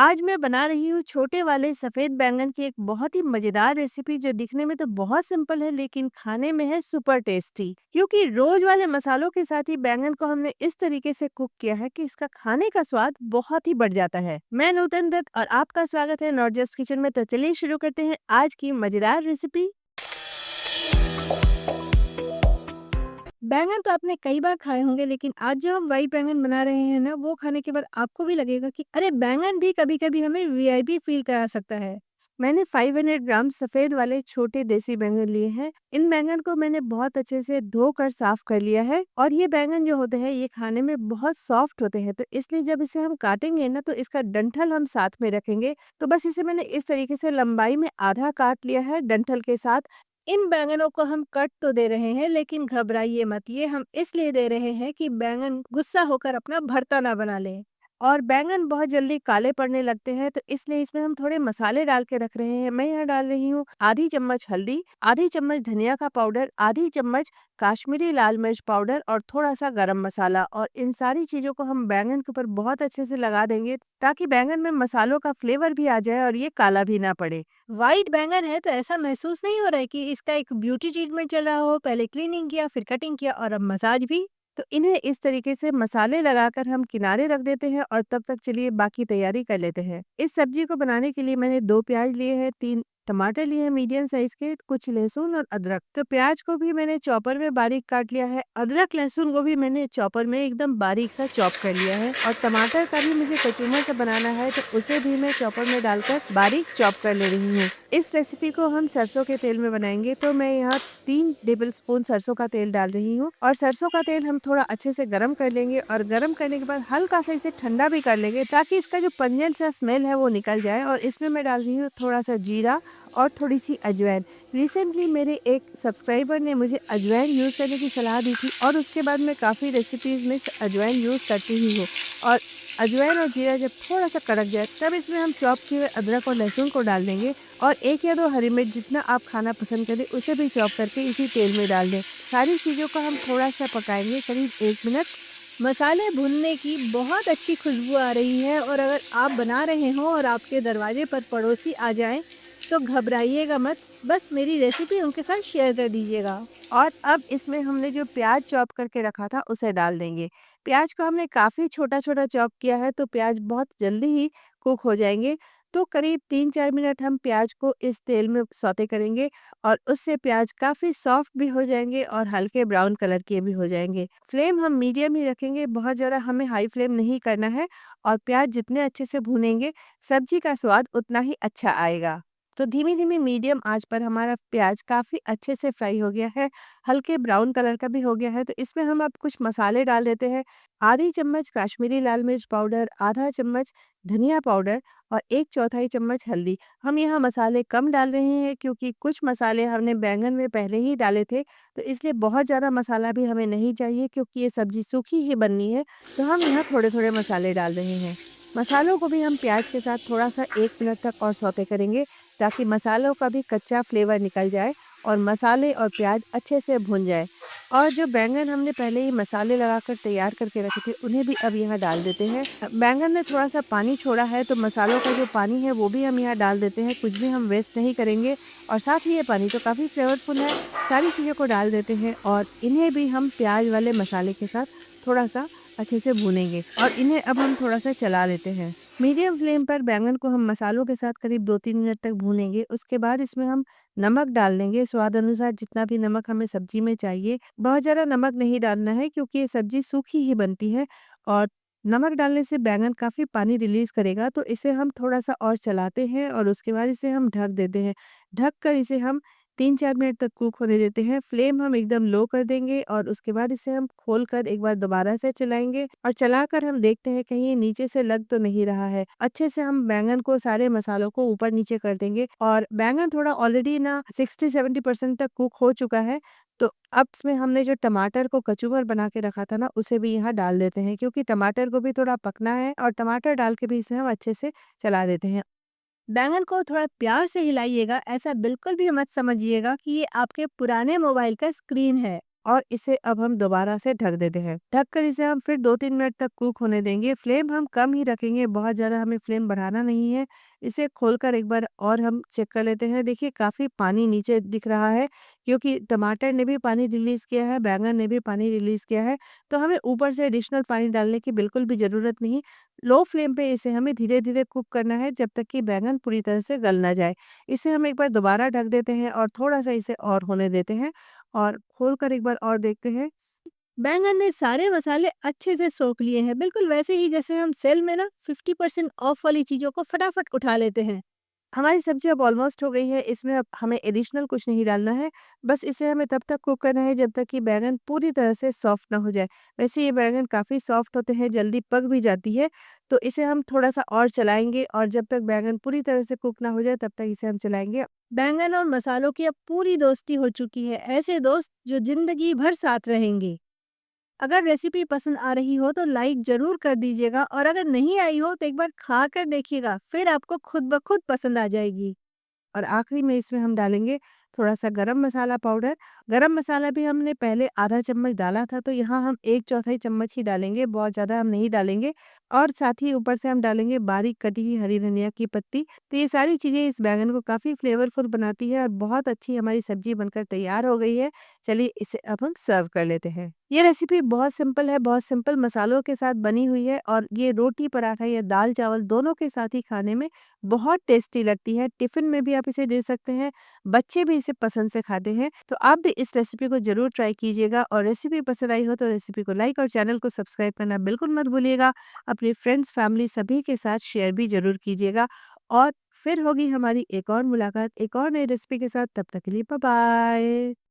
आज मैं बना रही हूँ छोटे वाले सफ़ेद बैंगन की एक बहुत ही मज़ेदार रेसिपी जो दिखने में तो बहुत सिंपल है लेकिन खाने में है सुपर टेस्टी। क्योंकि रोज वाले मसालों के साथ ही बैंगन को हमने इस तरीके से कुक किया है कि इसका खाने का स्वाद बहुत ही बढ़ जाता है। मैं नूतन दत्त और आपका स्वागत है नॉट जस्ट किचन में। तो चलिए शुरू करते हैं आज की मज़ेदार रेसिपी। बैंगन तो आपने कई बार खाए होंगे लेकिन आज जो हम व्हाइट बैंगन बना रहे हैं ना, वो खाने के बाद आपको भी लगेगा कि अरे बैंगन भी कभी-कभी हमें वीआईपी फील करा सकता है। मैंने 500 ग्राम सफेद वाले छोटे देसी बैंगन लिए हैं। इन बैंगन को मैंने बहुत अच्छे से धोकर साफ कर लिया है और ये बैंगन जो होते हैं ये खाने में बहुत सॉफ्ट होते हैं, तो इसलिए जब इसे हम काटेंगे ना तो इसका डंठल हम साथ में रखेंगे। तो बस इसे मैंने इस तरीके से लंबाई में आधा काट लिया है डंठल के साथ। इन बैंगनों को हम कट तो दे रहे हैं लेकिन घबराइए मत, ये हम इसलिए दे रहे हैं कि बैंगन गुस्सा होकर अपना भरता ना बना ले। और बैंगन बहुत जल्दी काले पड़ने लगते हैं तो इसलिए इसमें हम थोड़े मसाले डाल के रख रहे हैं। मैं यहाँ डाल रही हूँ आधी चम्मच हल्दी, आधी चम्मच धनिया का पाउडर, आधी चम्मच काश्मीरी लाल मिर्च पाउडर और थोड़ा सा गरम मसाला। और इन सारी चीजों को हम बैंगन के ऊपर बहुत अच्छे से लगा देंगे ताकि बैंगन में मसालों का फ्लेवर भी आ जाए और ये काला भी ना पड़े। व्हाइट बैंगन है तो ऐसा महसूस नहीं हो रहा है कि इसका एक ब्यूटी ट्रीटमेंट चल रहा हो, पहले क्लीनिंग किया फिर कटिंग किया और अब मसाज भी। तो इन्हें इस तरीके से मसाले लगाकर हम किनारे रख देते हैं और तब तक चलिए बाकी तैयारी कर लेते हैं। इस सब्जी को बनाने के लिए मैंने 2 प्याज लिए हैं, 3 टमाटर लिए हैं मीडियम साइज के, कुछ लहसुन और अदरक। तो प्याज को भी मैंने चॉपर में बारीक काट लिया है, अदरक लहसुन को भी मैंने चॉपर में एकदम बारीक सा चॉप कर लिया है और टमाटर का भी मुझे कचूमर सा बनाना है तो उसे भी मैं चॉपर में डालकर बारीक चॉप कर ले रही हूँ। इस रेसिपी को हम सरसों के तेल में बनाएंगे तो मैं यहाँ 3 टेबल स्पून सरसों का तेल डाल रही हूँ और सरसों का तेल हम थोड़ा अच्छे से गर्म कर लेंगे और गर्म करने के बाद हल्का सा इसे ठंडा भी कर लेंगे ताकि इसका जो पंजेंट सा स्मेल है वो निकल जाए। और इसमें मैं डाल रही हूँ थोड़ा सा जीरा और थोड़ी सी अजवाइन। रिसेंटली मेरे एक सब्सक्राइबर ने मुझे अजवाइन यूज़ करने की सलाह दी थी और उसके बाद मैं काफ़ी रेसिपीज़ में अजवाइन यूज़ करती ही हूँ। और अजवाइन और जीरा जब थोड़ा सा कड़क जाए तब इसमें हम चॉप किए हुए अदरक और लहसुन को डाल देंगे और 1 या 2 हरी मिर्च जितना आप खाना पसंद करें उसे भी चॉप करके इसी तेल में डाल दें। सारी चीज़ों को हम थोड़ा सा पकाएंगे करीब 1 मिनट। मसाले भुनने की बहुत अच्छी खुशबू आ रही है और अगर आप बना रहे हो और आपके दरवाजे पर पड़ोसी आ जाएं तो घबराइएगा मत, बस मेरी रेसिपी उनके साथ शेयर कर दीजिएगा। और अब इसमें हमने जो प्याज चॉप करके रखा था उसे डाल देंगे। प्याज को हमने काफ़ी छोटा-छोटा चॉप किया है तो प्याज बहुत जल्दी ही कुक हो जाएँगे। तो करीब 3-4 मिनट हम प्याज को इस तेल में सौते करेंगे और उससे प्याज काफ़ी सॉफ्ट भी हो जाएँगे और हल्के ब्राउन कलर के भी हो जाएँगे। फ्लेम हम मीडियम ही रखेंगे, बहुत ज़्यादा हमें हाई फ्लेम नहीं करना है। और प्याज जितने अच्छे से भूनेंगे, सब्जी का स्वाद उतना ही अच्छा आएगा। तो धीमी-धीमी मीडियम आँच पर हमारा प्याज काफ़ी अच्छे से फ्राई हो गया है, हल्के ब्राउन कलर का भी हो गया है, तो इसमें हम अब कुछ मसाले डाल देते हैं। आधी चम्मच काश्मीरी लाल मिर्च पाउडर, आधा चम्मच धनिया पाउडर और 1/4 चम्मच हल्दी। हम यहाँ मसाले कम डाल रहे हैं क्योंकि कुछ मसाले हमने बैंगन में पहले ही डाले थे, तो इसलिए बहुत ज़्यादा मसाला भी हमें नहीं चाहिए क्योंकि ये सब्ज़ी सूखी ही बननी है, तो हम यहाँ थोड़े-थोड़े मसाले डाल रहे हैं। मसालों को भी हम प्याज के साथ थोड़ा-सा 1 मिनट तक और सौते करेंगे ताकि मसालों का भी कच्चा फ्लेवर निकल जाए और मसाले और प्याज अच्छे से भुन जाए। और जो बैंगन हमने पहले ही मसाले लगाकर तैयार करके रखे थे उन्हें भी अब यहाँ डाल देते हैं। बैंगन ने थोड़ा सा पानी छोड़ा है तो मसालों का जो पानी है वो भी हम यहाँ डाल देते हैं, कुछ भी हम वेस्ट नहीं करेंगे। और साथ ही ये पानी तो काफ़ी फ्लेवरफुल है। सारी चीज़ों को डाल देते हैं और इन्हें भी हम प्याज वाले मसाले के साथ थोड़ा सा अच्छे से भूनेंगे और इन्हें अब हम थोड़ा सा चला लेते हैं। मीडियम फ्लेम पर बैंगन को हम मसालों के साथ करीब 2-3 मिनट तक भूनेंगे। उसके बाद इसमें हम नमक डाल देंगे, स्वाद अनुसार जितना भी नमक हमें सब्जी में चाहिए। बहुत ज़्यादा नमक नहीं डालना है क्योंकि ये सब्जी सूखी ही बनती है और नमक डालने से बैंगन काफ़ी पानी रिलीज़ करेगा, तो इसे हम थोड़ा-सा और चलाते हैं और उसके बाद इसे हम ढक देते हैं। ढक कर इसे हम 3-4 मिनट तक कुक होने देते हैं। फ्लेम हम एकदम लो कर देंगे और उसके बाद इसे हम खोलकर एक बार दोबारा से चलाएँगे और चलाकर हम देखते हैं कहीं ये नीचे से लग तो नहीं रहा है। अच्छे से हम बैंगन को सारे मसालों को ऊपर-नीचे कर देंगे और बैंगन थोड़ा ऑलरेडी ना 60-70% तक कुक हो चुका है। तो अब इसमें हमने जो टमाटर को कचूमर बना के रखा था ना, उसे भी यहाँ डाल देते हैं क्योंकि टमाटर को भी थोड़ा पकना है और टमाटर डाल के भी इसे हम अच्छे से चला देते हैं। बैंगन को थोड़ा प्यार से हिलाइएगा, ऐसा बिल्कुल भी मत समझिएगा कि ये आपके पुराने मोबाइल का स्क्रीन है। और इसे अब हम दोबारा से ढक देते हैं। ढककर इसे हम फिर 2-3 मिनट तक कुक होने देंगे। फ्लेम हम कम ही रखेंगे, बहुत ज़्यादा हमें फ्लेम बढ़ाना नहीं है। इसे खोलकर एक बार और हम चेक कर लेते हैं। देखिए काफ़ी पानी नीचे दिख रहा है, क्योंकि टमाटर ने भी पानी रिलीज़ किया है, बैंगन ने भी पानी रिलीज़ किया है, तो हमें ऊपर से एडिशनल पानी डालने की बिल्कुल भी ज़रूरत नहीं। लो फ्लेम पे इसे हमें धीरे-धीरे कुक करना है जब तक कि बैंगन पूरी तरह से गल ना जाए। इसे हम एक बार दोबारा ढक देते हैं और थोड़ा-सा इसे और होने देते हैं और खोलकर एक बार और देखते हैं। बैंगन ने सारे मसाले अच्छे से सोख लिए हैं, बिल्कुल वैसे ही जैसे हम सेल में ना 50% ऑफ वाली चीज़ों को फटाफट उठा लेते हैं। हमारी सब्ज़ी अब ऑलमोस्ट हो गई है, इसमें अब हमें एडिशनल कुछ नहीं डालना है, बस इसे हमें तब तक कुक करना है जब तक कि बैंगन पूरी तरह से सॉफ्ट ना हो जाए। वैसे ये बैंगन काफ़ी सॉफ्ट होते हैं, जल्दी पक भी जाती है, तो इसे हम थोड़ा-सा और चलाएँगे और जब तक बैंगन पूरी तरह से कुक ना हो जाए तब तक इसे हम चलाएँगे। बैंगन और मसालों की अब पूरी दोस्ती हो चुकी है, ऐसे दोस्त जो ज़िंदगी भर साथ रहेंगे। अगर रेसिपी पसंद आ रही हो तो लाइक ज़रूर कर दीजिएगा और अगर नहीं आई हो तो एक बार खा कर देखिएगा, फिर आपको खुद ब खुद पसंद आ जाएगी। और आखिरी में इसमें हम डालेंगे थोड़ा-सा गरम मसाला पाउडर। गरम मसाला भी हमने पहले आधा चम्मच डाला था, तो यहाँ हम 1/4 चम्मच ही डालेंगे, बहुत ज़्यादा हम नहीं डालेंगे। और साथ ही ऊपर से हम डालेंगे बारीक कटी हुई हरी धनिया की पत्ती। तो ये सारी चीज़ें इस बैंगन को काफ़ी फ्लेवरफुल बनाती है और बहुत अच्छी हमारी सब्ज़ी बनकर तैयार हो गई है। चलिए इसे अब हम सर्व कर लेते हैं। ये रेसिपी बहुत सिंपल है, बहुत सिंपल मसालों के साथ बनी हुई है और ये रोटी, पराठा या दाल-चावल दोनों के साथ ही खाने में बहुत टेस्टी लगती है। टिफ़िन में भी आप इसे दे सकते हैं, बच्चे भी इसे पसंद से खाते हैं। तो आप भी इस रेसिपी को ज़रूर ट्राई कीजिएगा और रेसिपी पसंद आई हो तो रेसिपी को लाइक और चैनल को सब्सक्राइब करना बिल्कुल मत भूलिएगा। अपने फ्रेंड्स, फैमिली सभी के साथ शेयर भी ज़रूर कीजिएगा और फिर होगी हमारी एक और मुलाकात एक और नई रेसिपी के साथ। तब तक के लिए बाय-बाय।